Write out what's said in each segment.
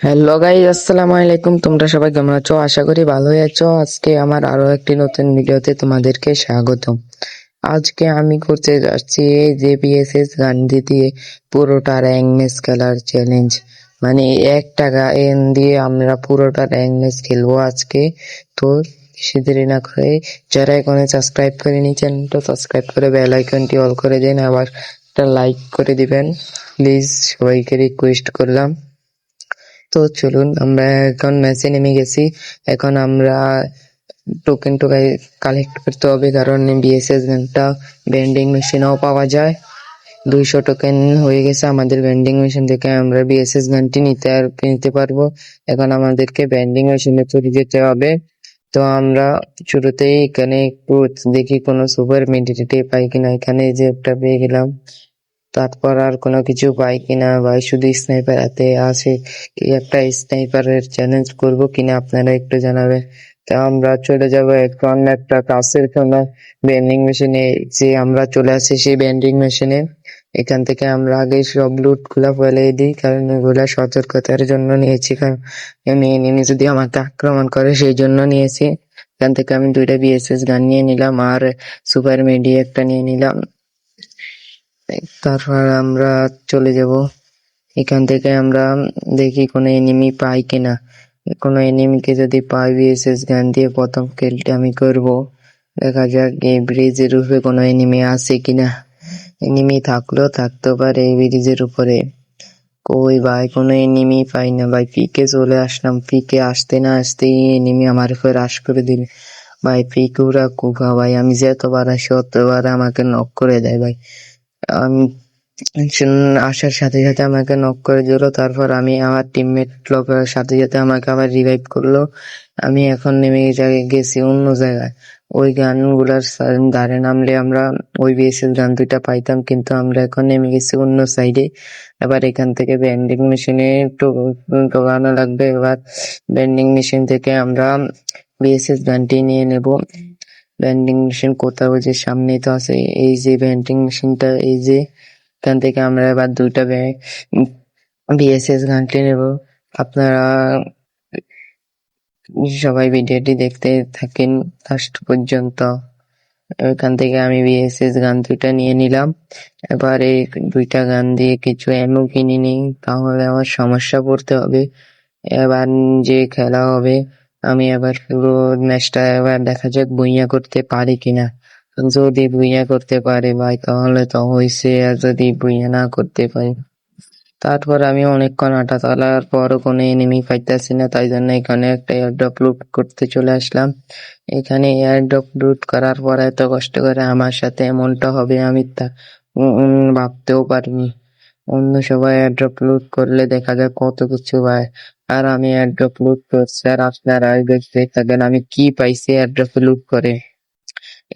Hello guys, আসসালামু আলাইকুম। তোমরা সবাই কেমন আছো? আশা করি ভালোই আছো। আজকে আমার আরো একটি নতুন ভিডিওতে তোমাদেরকে স্বাগতম। আজকে আমি করতে যাচ্ছি এই যে বিএসএস গান্ধী দিয়ে পুরোটা র্যাঙ্ক ম্যাচ খেলার চ্যালেঞ্জ। মানে 1 টাকা এন দিয়ে আমরা পুরোটা র্যাঙ্ক ম্যাচ খেলবো আজকে। তো বেশি দেরি না করে যারা এখনো সাবস্ক্রাইব করেনি চ্যানেলটা সাবস্ক্রাইব করে বেল আইকনটি অল করে দিন, আবার একটা লাইক করে দিবেন প্লিজ, সবাইকে রিকোয়েস্ট করলাম। তো চলুন, আমরা এখন ম্যাচে নেমে গেছি। এখন আমরা টোকেন কালেক্ট করতে হবে, কারণ বিএসএস গানটা ভেন্ডিং মেশিনেও পাওয়া যায়। 200 টোকেন হয়ে গেছে আমাদের ভেন্ডিং মেশিন থেকে, আমরা বিএসএস গানটি নিতে পারবো। এখন আমাদেরকে ভেন্ডিং মেশিনে চলে যেতে হবে। তো আমরা শুরুতেই এখানে একটু দেখি কোনো সুপার মেডিটেটে পাই কিনা। এখানে যে একটা পেয়ে গেলাম, তারপর আর কোনো কিছু পাই কিনা ভাই, শুধু স্নাইপার হাতে আছে। কি একটা স্নাইপারের চ্যালেঞ্জ করব কিনা আপনারা একটু জানাবেন। তা আমরা চলে যাব এখন একটা কাছের কোনো ভেন্ডিং মেশিনে। যে আমরা চলে আসি সেই ভেন্ডিং মেশিনে। এখান থেকে আমরা আগে সব লুট গুলা ফেলে দিই, কারণ এগুলা সতর্কতার জন্য নিয়েছি, কারণ এনিমি যদি আমাকে আক্রমণ করে সেই জন্য নিয়েছি। এখান থেকে আমি 2টা বিএসএস গান নিয়ে নিলাম আর সুপার মেডি একটা নিয়ে নিলাম। তারপর আমরা চলে যাব। এখান থেকে আমরা দেখি কোনো এনিমি পাই কিনা। কোনো এনিমিকে যদি পাই, বিএসএস গান দিয়ে প্রথম কিলটা আমি করব। দেখা যাক এই ব্রিজের উপরে কোনো এনিমি আছে কিনা। এনিমি থাকলেও থাকতে পারে এই ব্রিজের উপরে। কই ভাই, কোনো এনিমি পাই না ভাই। পিকে চলে আসলাম, পিকে আসতে না আসতেই এনিমি আমার উপর রাশ করে দিল ভাই। পিক ওরা কুকা ভাই, আমি যতবার আসি অতবার আমাকে নক করে দেয় ভাই। আমি আসার সাথে সাথে আমাকে নক করে দিল, তারপর আমি আমার টিমমেট লোকের সাথে সাথে আমাকে আবার রিভাইভ করলো। আমি এখন নেমে গেছি অন্য জায়গায়। ওই গানগুলার ধারে নামলে আমরা ওই বিএসএস গান 2টা পাইতাম, কিন্তু আমরা এখন নেমে গেছি অন্য সাইডে। এবার এখান থেকে ভেন্ডিং মেশিনে ঢোকানো লাগবে। এবার ভেন্ডিং মেশিন থেকে আমরা বিএসএস গানটি নিয়ে নেব। ভেন্ডিং মেশিন কোথাও, যে সামনেই তো আছে এই যে ভেন্ডিং মেশিনটা, এই যে। এখান থেকে আমরা এবার 2টা বিএসএস গানটি নেব। আপনারা সবাই ভিডিওটি দেখতে থাকেন লাস্ট পর্যন্ত। এখান থেকে আমি বিএসএস গান 2টা নিয়ে নিলাম। এবার এই 2টা গান দিয়ে কিছু অ্যামো কিনে নিই, তাহলে আমার সমস্যা পড়তে হবে। এবার যে খেলা হবে, আমি এবার পুরো ম্যাচটা এবার দেখা যাক ভুইয়া করতে পারি কিনা। যদি ভুইয়া করতে পারে ভাই তাহলে তো হইছে, আর যদি ভুইয়া না করতে পারি, তারপর আমি অনেকক্ষণ হাঁটা চালার পরও কোনো এনিমি পাইতেছি না, তাই জন্য এখানে একটা এয়ারড্রপ লুট করতে চলে আসলাম। এখানে এয়ারড্রপ লুট করার পর এত কষ্ট করে আমার সাথে এমনটা হবে আমি তা ভাবতেও পারিনি। অন্য সবাই এয়ারড্রপ লুট করলে দেখা যায় কত কিছু পায়, আর আমি এয়ারড্রপ লুট করছি আর আপনারা দেখতে থাকেন আমি কি পাইছি এয়ারড্রপ লুট করে।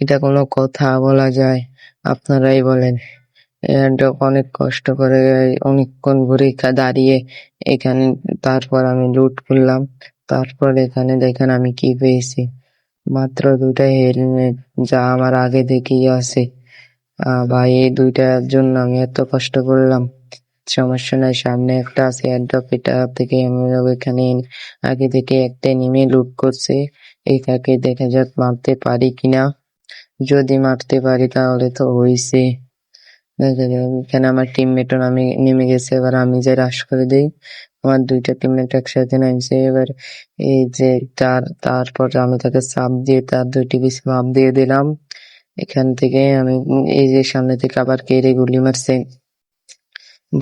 এটা কোনো কথা বলা যায়? আপনারাই বলেন। এয়ারড্রপ অনেক কষ্ট করে অনেকক্ষণ ঘুরে দাঁড়িয়ে এখানে, তারপর আমি লুট করলাম। তারপর এখানে দেখেন আমি কি পেয়েছি, মাত্র 2টা হেলমেট, যা আমার আগে থেকেই আছে। ভাই এই 2টার জন্য আমি এত কষ্ট করলাম। সমস্যা নাই, সামনে একটা আছে এয়ারড্রপ, এটা থেকে আমি ওইখানে আগে থেকে একটা নেমে লুট করছে। এটাকে দেখা যাক মারতে পারি কিনা। যদি মারতে পারি তাহলে তো হইছে। দেখা যায় এখানে আমার টিমমেটও নেমে গেছে, এবার আমি যে রাশ করে দেই। আমার 2টা টিমমেট একসাথে নামছে। এবার এই যে তারপর আমি তাকে চাপ দিয়ে তার 2টি পিছে চাপ দিয়ে দিলাম। এখান থেকে আমি এই যে সামনে থেকে আবার কেড়ে গুলি মারছে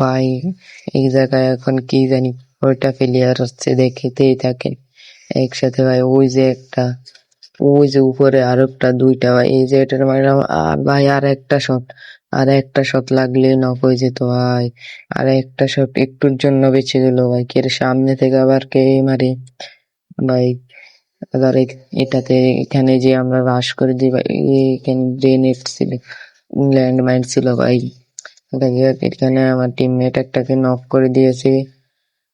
ভাই। এই জায়গায় এখন কি জানি ওইটা প্লেয়ার হচ্ছে, দেখতেই থাকে একসাথে ভাই। ওই যে একটা, ওই যে উপরে আর একটা 2টা ভাই, এই যে এটার মারলাম আর ভাই আর একটা শট লাগলে নক হয়ে যেত ভাই। আর একটা শট একটুর জন্য বেঁচে গেল ভাই। কে সামনে থেকে আবার কে মারে ভাই। আবার এটাতে এখানে যে আমরা রাশ করে দিই ভাই, এখানে গ্রেনেড ছিল, ল্যান্ড মাইন ছিল ভাই। দেখা যাক, এখানে আমার টিমমেট একটাকে নক করে দিয়েছে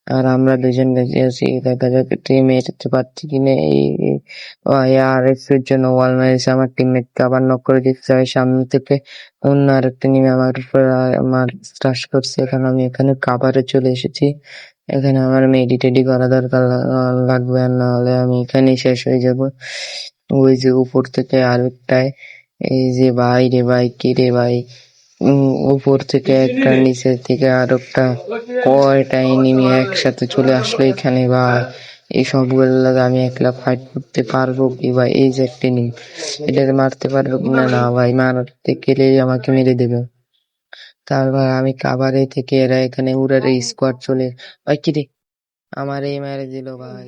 আর আমরা 2জন বেঁচে আছি। দেখা যাক মেরতে পারছি কিনা। ARX এর জন্য ওয়াল মেরেছে, আমার টিমমেটকে আবার নক করে দিতে হয় সামনে থেকে। অন্য আরেকটা নেমে আমার উপর আমার স্টাশ করছে, এখন আমি এখানে কাভারে চলে এসেছি। এখানে আমার মেডিটেডি করা দরকার লাগবে, আর নাহলে আমি এখানেই শেষ হয়ে যাব। ওই যে উপর থেকে আরেকটায়, এই যে ভাই রে ভাই, কি রে ভাই, উপর থেকে একটা, নিচের থেকে আরেকটা, কয়টা এনিমি একসাথে চলে আসলো এখানে ভাই। এই সবগুলোর লাগে আমি একলা ফাইট করতে পারবো কি ভাই? এই যে একটা এনিমি, এটাকে মারতে পারবো কিনা? না ভাই, মারতে গেলেই আমাকে মেরে দেবে। তারপর আমি কাভারে থেকে এরা এখানে উড়ারে স্কোয়াড চলে, ভাই কি রে, আমার এই মেরে দিল ভাই।